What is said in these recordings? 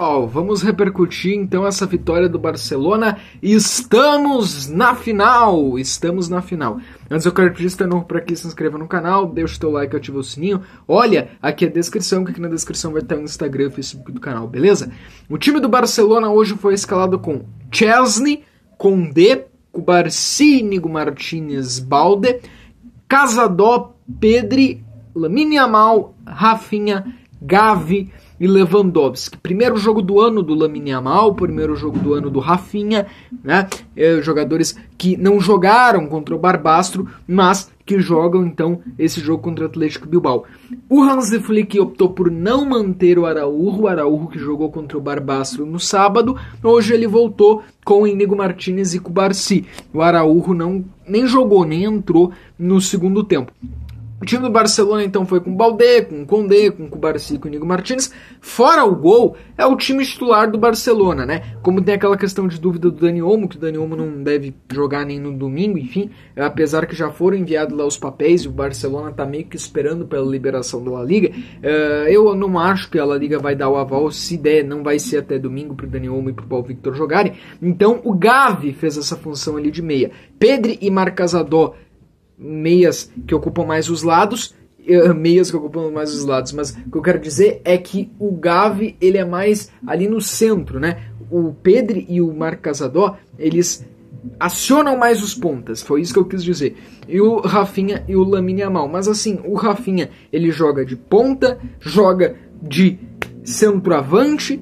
pessoal, vamos repercutir então essa vitória do Barcelona. Estamos na final! Antes eu quero pedir, se tá novo por aqui, se inscreva no canal, deixa o teu like e ativa o sininho. Olha, aqui é a descrição, que aqui na descrição vai estar o Instagram e o Facebook do canal, beleza? O time do Barcelona hoje foi escalado com Chesney, Koundé, Cubarsí, Inigo Martínez, Balde, Casadó, Pedri, Lamine Yamal, Rafinha, Gavi e Lewandowski. Primeiro jogo do ano do Lamine Yamal, primeiro jogo do ano do Rafinha, né? Jogadores que não jogaram contra o Barbastro, mas que jogam então esse jogo contra o Atlético Bilbao. O Hansi Flick optou por não manter o Araújo que jogou contra o Barbastro no sábado. Hoje ele voltou com o Inigo Martínez e Cubarsí. O Araújo nem jogou, nem entrou no segundo tempo. O time do Barcelona então foi com Balde, com Koundé, com Cubarsí, com Inigo Martínez. Fora o gol, é o time titular do Barcelona, né? Como tem aquela questão de dúvida do Dani Olmo, que o Dani Olmo não deve jogar nem no domingo, enfim. Apesar que já foram enviados lá os papéis e o Barcelona tá meio que esperando pela liberação da La Liga. Eu não acho que a La Liga vai dar o aval, se der, não vai ser até domingo pro Dani Olmo e pro Paulo Victor jogarem. Então o Gavi fez essa função ali de meia. Pedri e Marc Casadó, meias que ocupam mais os lados, mas o que eu quero dizer é que o Gavi, ele é mais ali no centro, né? O Pedri e o Marc Casadó, eles acionam mais os pontas, foi isso que eu quis dizer. E o Rafinha e o Lamine Yamal, mas assim, o Rafinha, ele joga de ponta, joga de centroavante,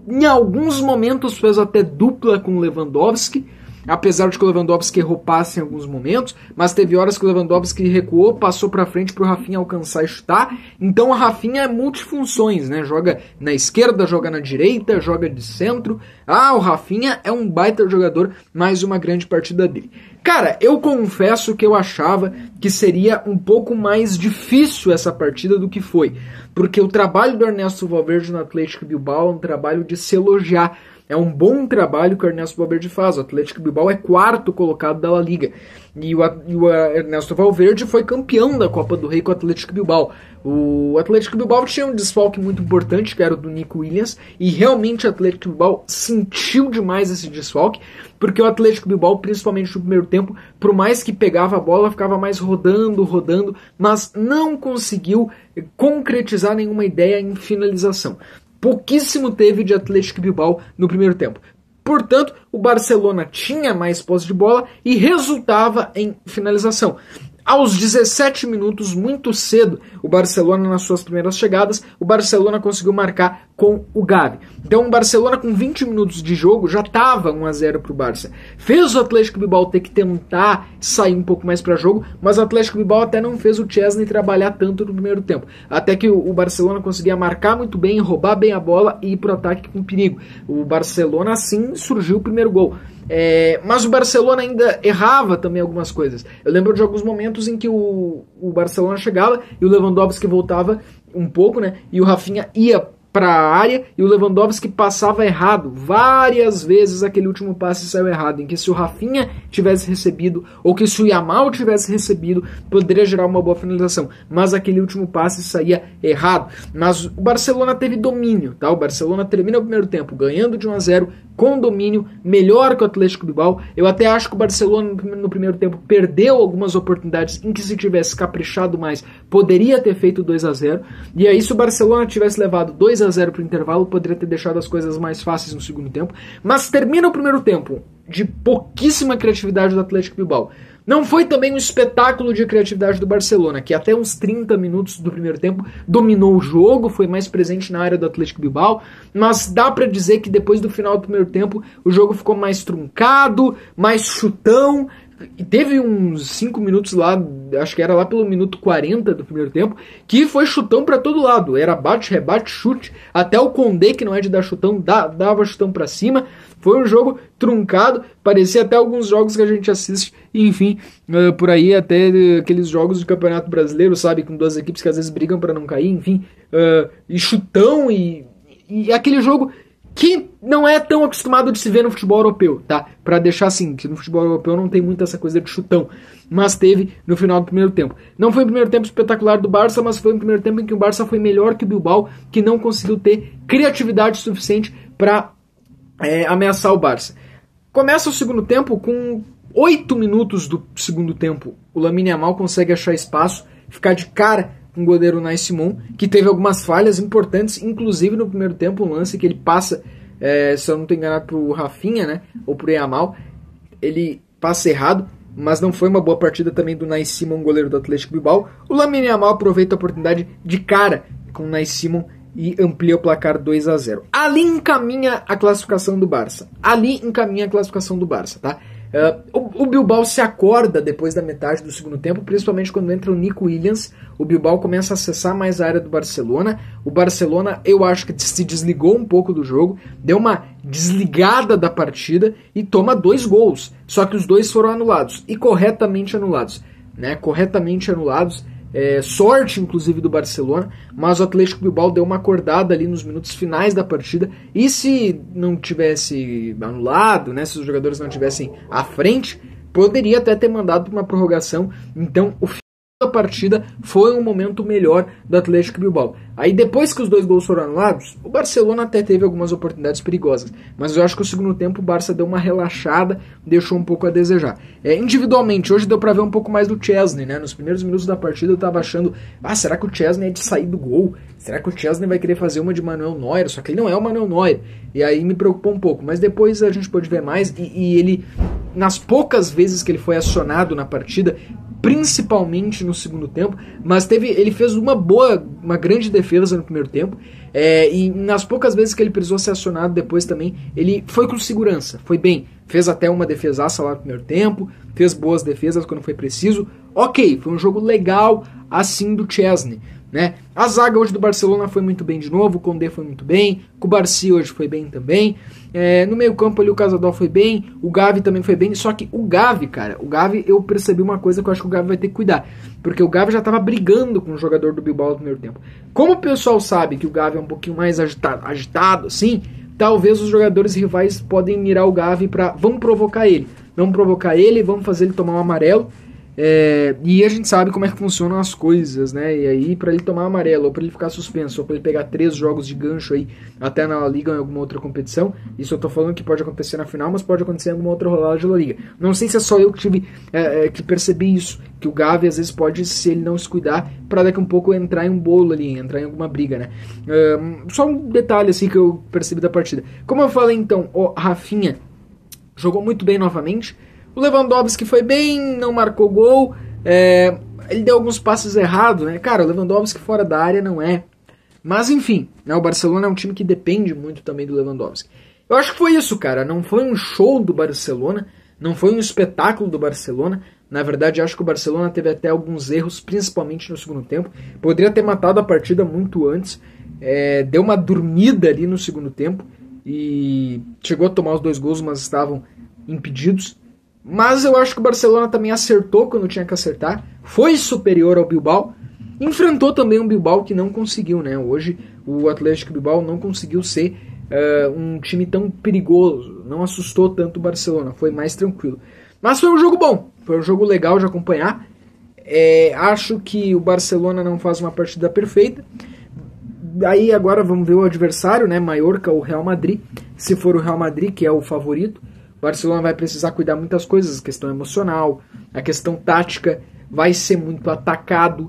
em alguns momentos fez até dupla com o Lewandowski, apesar de que o Lewandowski errou passe em alguns momentos, mas teve horas que o Lewandowski recuou, passou para frente para o Rafinha alcançar e chutar. Então a Rafinha é multifunções, né? Joga na esquerda, joga na direita, joga de centro. O Rafinha é um baita jogador, mais uma grande partida dele. Cara, eu confesso que eu achava que seria um pouco mais difícil essa partida do que foi, porque o trabalho do Ernesto Valverde no Atlético Bilbao é um trabalho de se elogiar. É um bom trabalho que o Ernesto Valverde faz. O Atlético Bilbao é quarto colocado da La Liga. E o Ernesto Valverde foi campeão da Copa do Rei com o Atlético Bilbao. O Atlético Bilbao tinha um desfalque muito importante, que era o do Nico Williams. E realmente o Atlético Bilbao sentiu demais esse desfalque. Porque o Atlético Bilbao, principalmente no primeiro tempo, por mais que pegava a bola, ficava mais rodando, mas não conseguiu concretizar nenhuma ideia em finalização. Pouquíssimo teve de Atlético Bilbao no primeiro tempo. Portanto, o Barcelona tinha mais posse de bola e resultava em finalização. Aos 17 minutos, muito cedo, o Barcelona, nas suas primeiras chegadas, o Barcelona conseguiu marcar com o Gavi. Então o Barcelona, com 20 minutos de jogo, já estava 1-0 para o Barça. Fez o Atlético Bilbao ter que tentar sair um pouco mais para jogo, mas o Atlético Bilbao até não fez o Chesney trabalhar tanto no primeiro tempo. Até que o Barcelona conseguia marcar muito bem, roubar bem a bola e ir para o ataque com perigo. O Barcelona, assim, surgiu o primeiro gol. Mas o Barcelona ainda errava também algumas coisas. Eu lembro de alguns momentos em que o Barcelona chegava e o Lewandowski voltava um pouco, né? E o Rafinha ia para a área e o Lewandowski passava errado. Várias vezes aquele último passe saiu errado, em que se o Rafinha tivesse recebido ou que se o Yamal tivesse recebido, poderia gerar uma boa finalização. Mas aquele último passe saía errado. Mas o Barcelona teve domínio, tá? O Barcelona termina o primeiro tempo ganhando de 1-0 com domínio, melhor que o Atlético Bilbao. Eu até acho que o Barcelona no primeiro tempo perdeu algumas oportunidades em que, se tivesse caprichado mais, poderia ter feito 2-0. E aí, se o Barcelona tivesse levado 2-0 para o intervalo, poderia ter deixado as coisas mais fáceis no segundo tempo. Mas termina o primeiro tempo de pouquíssima criatividade do Atlético Bilbao. Não foi também um espetáculo de criatividade do Barcelona, que até uns 30 minutos do primeiro tempo dominou o jogo, foi mais presente na área do Atlético Bilbao, mas dá pra dizer que depois do final do primeiro tempo o jogo ficou mais truncado, mais chutão, e teve uns 5 minutos lá, acho que era lá pelo minuto 40 do primeiro tempo, que foi chutão pra todo lado, era bate, rebate, chute, até o Koundé, que não é de dar chutão, dava chutão pra cima. Foi um jogo truncado, parecia até alguns jogos que a gente assiste, enfim, por aí, até aqueles jogos de Campeonato Brasileiro, sabe, com duas equipes que às vezes brigam para não cair, enfim, e chutão, e aquele jogo que não é tão acostumado de se ver no futebol europeu, tá? Pra deixar assim, que no futebol europeu não tem muito essa coisa de chutão, mas teve no final do primeiro tempo. Não foi um primeiro tempo espetacular do Barça, mas foi um primeiro tempo em que o Barça foi melhor que o Bilbao, que não conseguiu ter criatividade suficiente pra ameaçar o Barça. Começa o segundo tempo com 8 minutos do segundo tempo. O Lamine Yamal consegue achar espaço, ficar de cara com o goleiro Unai Simon, que teve algumas falhas importantes, inclusive no primeiro tempo, um lance que ele passa, se eu não estou enganado, pro Rafinha, né, ou pro Yamal, ele passa errado, mas não foi uma boa partida também do Unai Simon, goleiro do Atlético Bilbao. O Lamine Yamal aproveita a oportunidade de cara com o Unai Simon e amplia o placar 2-0. Ali encaminha a classificação do Barça. Tá? O Bilbao se acorda depois da metade do segundo tempo, principalmente quando entra o Nico Williams. O Bilbao começa a acessar mais a área do Barcelona. O Barcelona, eu acho que se desligou um pouco do jogo, deu uma desligada da partida e toma 2 gols. Só que os 2 foram anulados, e corretamente anulados. Sorte inclusive do Barcelona, mas o Atlético Bilbao deu uma acordada ali nos minutos finais da partida, e se não tivesse anulado, né, se os jogadores não tivessem à frente, poderia até ter mandado para uma prorrogação. Então o fim da partida foi um momento melhor do Atlético Bilbao. Aí depois que os 2 gols foram anulados, o Barcelona até teve algumas oportunidades perigosas, mas eu acho que o segundo tempo o Barça deu uma relaxada, deixou um pouco a desejar. Individualmente, hoje deu pra ver um pouco mais do Chesney, né? Nos primeiros minutos da partida eu tava achando, será que o Chesney é de sair do gol? Será que o Chesney vai querer fazer uma de Manuel Neuer? Só que ele não é o Manuel Neuer. E aí me preocupou um pouco, mas depois a gente pôde ver mais, e ele, nas poucas vezes que ele foi acionado na partida, principalmente no segundo tempo, mas ele fez uma grande defesa no primeiro tempo, e nas poucas vezes que ele precisou ser acionado depois também, ele foi com segurança, foi bem, fez até uma defesaça lá no primeiro tempo, fez boas defesas quando foi preciso. Ok, foi um jogo legal assim do Chesney, né? A zaga hoje do Barcelona foi muito bem de novo, o Koundé foi muito bem, o Cubarsí hoje foi bem também, no meio campo ali o Cazador foi bem, o Gavi também foi bem, só que o Gavi eu percebi uma coisa que eu acho que o Gavi vai ter que cuidar, porque o Gavi já estava brigando com o jogador do Bilbao no primeiro tempo. Como o pessoal sabe que o Gavi é um pouquinho mais agitado assim, talvez os jogadores rivais podem mirar o Gavi para vamos provocar ele, vamos fazer ele tomar um amarelo. E a gente sabe como é que funcionam as coisas, né? E aí, pra ele tomar amarelo, ou pra ele ficar suspenso, ou pra ele pegar 3 jogos de gancho aí, até na La Liga ou em alguma outra competição, isso eu tô falando que pode acontecer na final, mas pode acontecer em alguma outra rodada de La Liga. Não sei se é só eu que que percebi isso, que o Gavi às vezes pode, se ele não se cuidar, pra daqui a um pouco entrar em um bolo ali, entrar em alguma briga, né? Só um detalhe assim que eu percebi da partida. Como eu falei então, o Rafinha jogou muito bem novamente. O Lewandowski foi bem, não marcou gol, ele deu alguns passes errados, né? Cara, o Lewandowski fora da área não é. Mas enfim, né, o Barcelona é um time que depende muito também do Lewandowski. Eu acho que foi isso, cara. Não foi um show do Barcelona, não foi um espetáculo do Barcelona. Na verdade, acho que o Barcelona teve até alguns erros, principalmente no segundo tempo. Poderia ter matado a partida muito antes. Deu uma dormida ali no segundo tempo e chegou a tomar os 2 gols, mas estavam impedidos. Mas eu acho que o Barcelona também acertou quando tinha que acertar, foi superior ao Bilbao, enfrentou também um Bilbao que não conseguiu, né? Hoje o Atlético Bilbao não conseguiu ser um time tão perigoso, não assustou tanto o Barcelona, foi mais tranquilo. Mas foi um jogo bom, foi um jogo legal de acompanhar. Acho que o Barcelona não faz uma partida perfeita. Aí agora vamos ver o adversário, né? Mallorca ou Real Madrid. Se for o Real Madrid, que é o favorito, o Barcelona vai precisar cuidar muitas coisas, a questão emocional, a questão tática, vai ser muito atacado.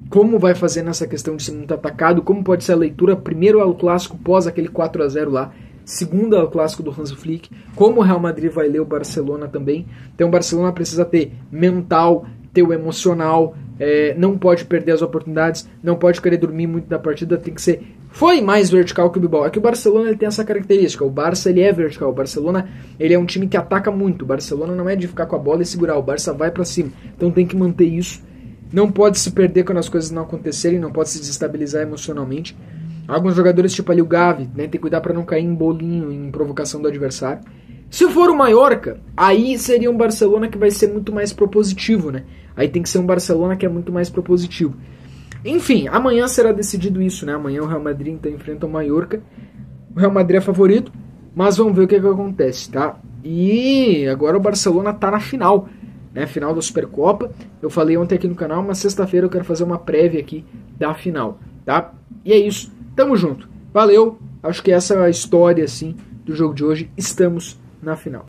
Como vai fazer nessa questão de ser muito atacado? Como pode ser a leitura? Primeiro ao clássico pós aquele 4-0 lá, segundo ao clássico do Hansi Flick. Como o Real Madrid vai ler o Barcelona também. Então o Barcelona precisa ter mental, ter o emocional, não pode perder as oportunidades, não pode querer dormir muito da partida, tem que ser... Foi mais vertical que o Bilbao. É que o Barcelona ele tem essa característica. O Barça ele é vertical. O Barcelona ele é um time que ataca muito. O Barcelona não é de ficar com a bola e segurar. O Barça vai pra cima. Então tem que manter isso. Não pode se perder quando as coisas não acontecerem. Não pode se desestabilizar emocionalmente. Alguns jogadores tipo ali o Gavi, né, tem que cuidar pra não cair em bolinho, em provocação do adversário. Se for o Mallorca, aí seria um Barcelona que vai ser muito mais propositivo, né? Aí tem que ser um Barcelona que é muito mais propositivo. Enfim, amanhã será decidido isso, né? Amanhã o Real Madrid então enfrenta o Mallorca. O Real Madrid é favorito, mas vamos ver o que acontece, tá? E agora o Barcelona tá na final, né? Final da Supercopa. Eu falei ontem aqui no canal, mas sexta-feira eu quero fazer uma prévia aqui da final, tá? E é isso, tamo junto. Valeu, acho que essa é a história, assim, do jogo de hoje. Estamos na final.